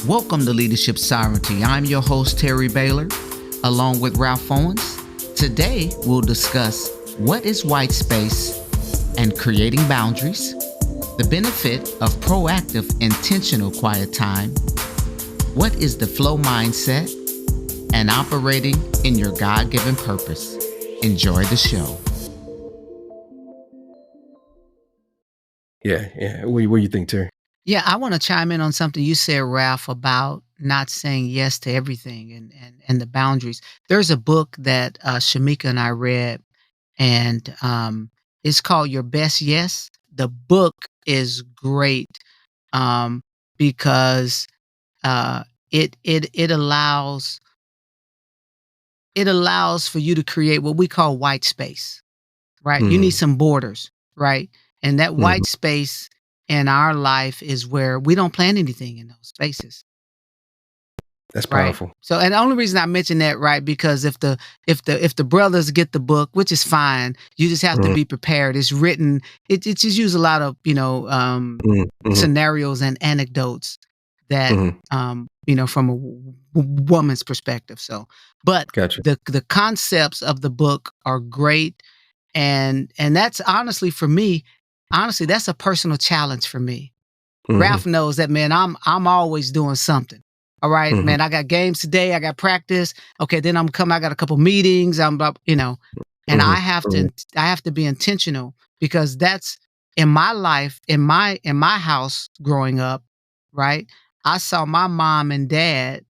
Welcome to Leadership Sovereignty. I'm your host, Terry Baylor, along with Ralph Owens. Today, we'll discuss what is white space and creating boundaries, the benefit of proactive, intentional quiet time, what is the flow mindset, and operating in your God-given purpose. Enjoy the show. Yeah. What do you think, Terry? Yeah, I want to chime in on something you said, Ralph, about not saying yes to everything and the boundaries. There's a book that Shamika and I read, and it's called Your Best Yes. The book is great um, because it allows for you to create what we call white space, right? You need Mm-hmm. some borders, right? And that Mm-hmm. white space in our life is where we don't plan anything in those spaces, That's right? powerful. So, and the only reason I mention that, right, because if the brothers get the book, which is fine, you just have to Mm-hmm. be prepared. It's written. It just use a lot of Mm-hmm. scenarios and anecdotes that Mm-hmm. from a woman's perspective. So, but Gotcha. the concepts of the book are great, and that's honestly for me. Honestly, that's a personal challenge for me. Mm-hmm. Ralph knows that, man. I'm always doing something. All right, Mm-hmm. man. I got games today. I got practice. Okay, then I'm coming. I got a couple meetings. I'm about, and Mm-hmm. I have to be intentional because that's in my life, in my house growing up. Right, I saw my mom and dad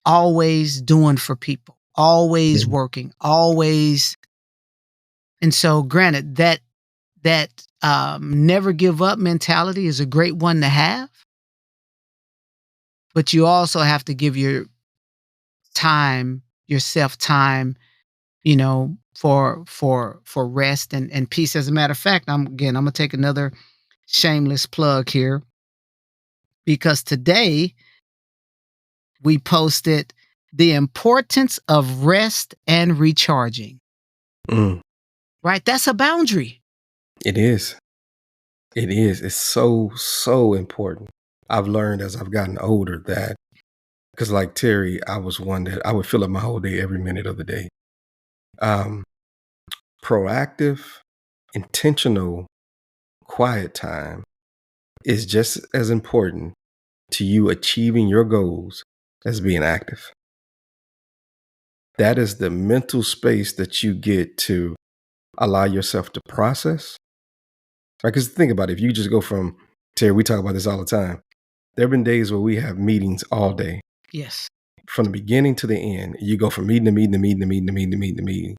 always doing for people, always Mm-hmm. working, always. And so, granted, that never give up mentality is a great one to have, but you also have to give yourself time, for rest and peace. As a matter of fact, I'm gonna take another shameless plug here because today we posted the importance of rest and recharging. Mm. Right? That's a boundary. It is. It is. It's so important. I've learned as I've gotten older that because, like Terry, I was one that I would fill up my whole day every minute of the day. Um, Proactive, intentional, quiet time is just as important to you achieving your goals as being active. That is the mental space that you get to allow yourself to process. Right? Because think about it, if you just go from Terry, we talk about this all the time. There have been days where we have meetings all day, Yes. from the beginning to the end. You go from meeting to meeting to meeting to meeting to meeting to meeting to meeting.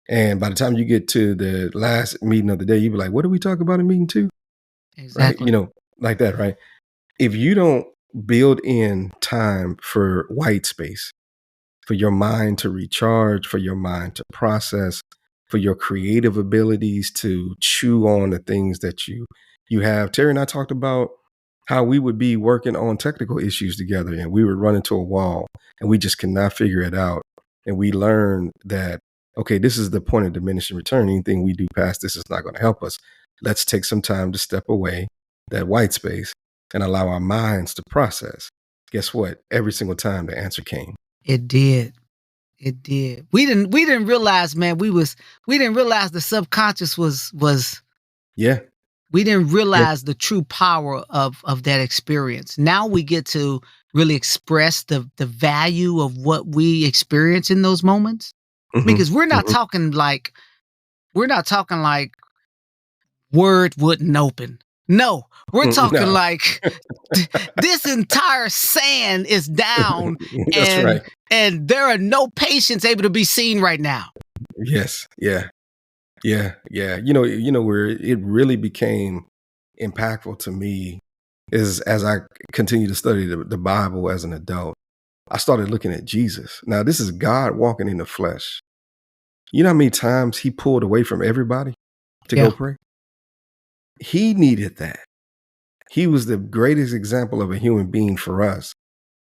And by the time you get to the last meeting of the day, you be like, what do we talk about in meeting two? Right? Exactly. Like that, right? If you don't build in time for white space, for your mind to recharge, for your mind to process, for your creative abilities to chew on the things that you have. Terry and I talked about how we would be working on technical issues together and we would run into a wall and we just cannot figure it out. And we learned that, okay, this is the point of diminishing return. Anything we do past this is not going to help us. Let's take some time to step away, that white space, and allow our minds to process. Guess what? Every single time the answer came. It did. It did. We didn't realize, man, we didn't realize the subconscious was Yeah. we didn't Yeah. realize the true power of that experience. Now we get to really express the value of what we experience in those moments. Mhm. Because we're not talking like word wouldn't open. No, we're talking No. like this entire sand is down That's and right. and there are no patients able to be seen right now. Yes. Yeah. Yeah. Where it really became impactful to me is as I continue to study the Bible as an adult, I started looking at Jesus. Now, this is God walking in the flesh. You know how many times he pulled away from everybody to go Yeah. pray? He needed that. He was the greatest example of a human being for us.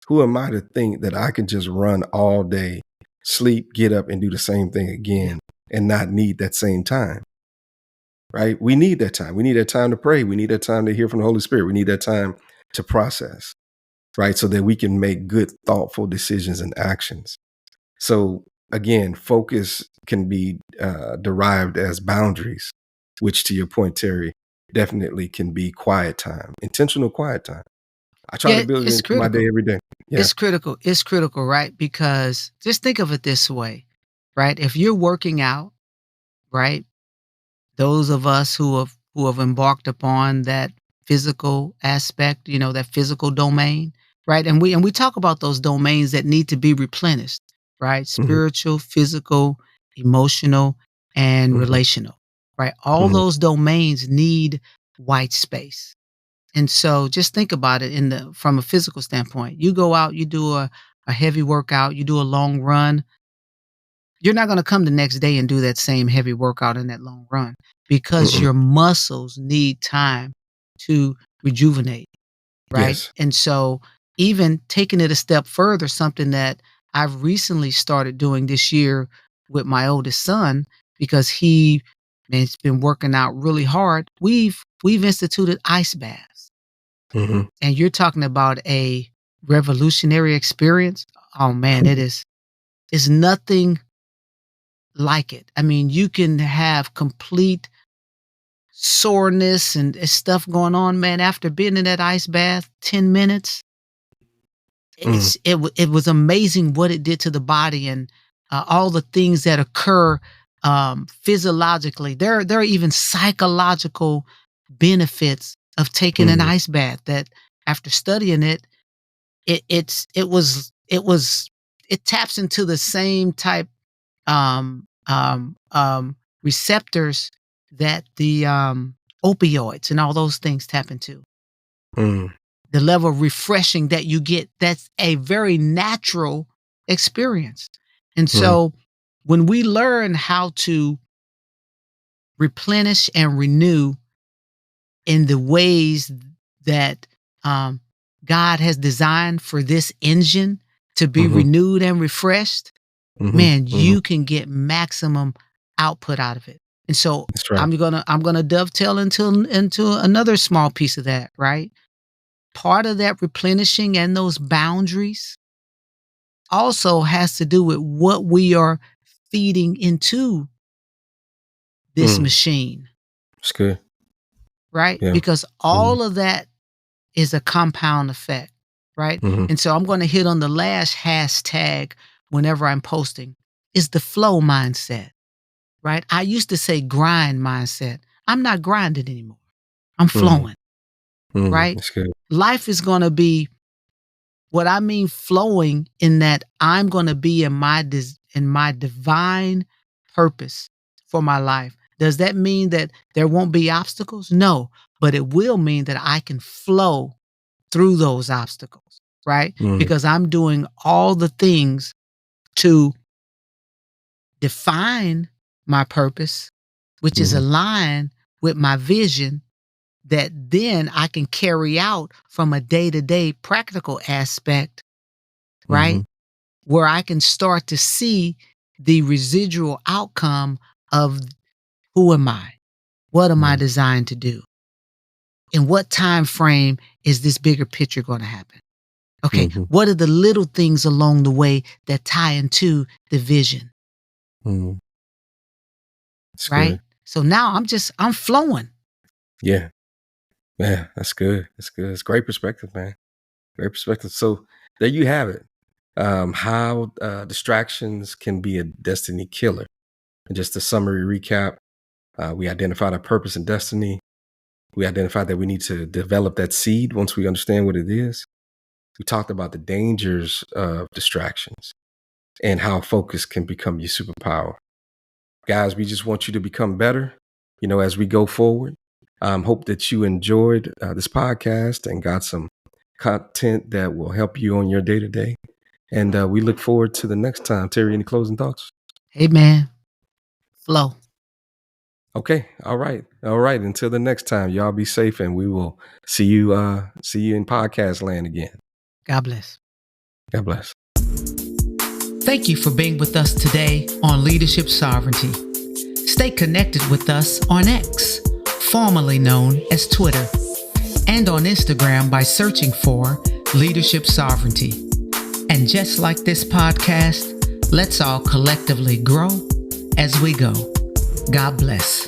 Who am I to think that I can just run all day, sleep, get up, and do the same thing again and not need that same time? Right? We need that time. We need that time to pray. We need that time to hear from the Holy Spirit. We need that time to process. right? So that we can make good, thoughtful decisions and actions. So again, focus can be derived as boundaries, which to your point, Terry, definitely can be quiet time, intentional quiet time. I try to Yeah, build it it's into my day critical. every day. Yeah. It's critical. It's critical, right? Because just think of it this way, right? If you're working out, right? Those of us who have embarked upon that physical aspect, that physical domain, right? And we talk about those domains that need to be replenished, right? Hmm. Spiritual, physical, emotional, and Hmm. relational, right? All Hmm. those domains need white space. And so just think about it from a physical standpoint. You go out, you do a heavy workout, you do a long run, you're not going to come the next day and do that same heavy workout in that long run because Mm-mm. your muscles need time to rejuvenate, right? Yes. And so, even taking it a step further, something that I've recently started doing this year with my oldest son, because he's been working out really hard. We've instituted ice baths, Hmm. and you're talking about a revolutionary experience. Oh man, it's nothing like it. I mean, you can have complete soreness and stuff going on, man. After being in that ice bath 10 minutes, Mm. it was amazing what it did to the body, and all the things that occur physiologically. There are even psychological benefits of taking an Mm. ice bath that after studying it, it taps into the same type um, um, um, receptors that the opioids and all those things tap into. Mm. The level of refreshing that you get, that's a very natural experience. And Mm. so when we learn how to replenish and renew in the ways that um, God has designed for this engine to be Hmm. renewed and refreshed, Hmm. man, Hmm. you can get maximum output out of it. And so That's right. I'm gonna dovetail into another small piece of that, right? Part of that replenishing and those boundaries also has to do with what we are feeding into this Mm. machine, It's good. right? Yeah. Because Mm. all of that is a compound effect, right? Hmm. And so I'm going to hit on the last hashtag whenever I'm posting is the flow mindset, right? I used to say grind mindset. I'm not grinding anymore. I'm Mm. flowing, Mm. right? It's good. Life is going to be what I mean flowing in that I'm going to be in my divine purpose for my life. Does that mean that there won't be obstacles? No, but it will mean that I can flow through those obstacles, right? Mm. Because I'm doing all the things to define my purpose, which is Hmm. aligned with my vision that then I can carry out from a day-to-day practical aspect, Hmm. right? Where I can start to see the residual outcome of who am I? What am I Mm. designed to do? In what time frame is this bigger picture going to happen? Okay, Hmm. what are the little things along the way that tie into the vision, Mm. It's right? good. So now I'm flowing. Yeah. Yeah. That's good. That's good. It's great perspective, man. Great perspective. So there you have it. How distractions can be a destiny killer. And just a summary recap: we identified our purpose and destiny. We identified that we need to develop that seed once we understand what it is. We talked about the dangers of distractions and how focus can become your superpower. Guys, we just want you to become better, as we go forward. Hope that you enjoyed this podcast and got some content that will help you on your day to day. And we look forward to the next time. Terry, any closing thoughts? Hey man, flow. Okay. All right. All right. Until the next time, y'all be safe, and we will see you in podcast land again. God bless. God bless. Thank you for being with us today on Leadership Sovereignty. Stay connected with us on X, formerly known as Twitter, and on Instagram by searching for leadership sovereignty. And just like this podcast, let's all collectively grow as we go. God bless.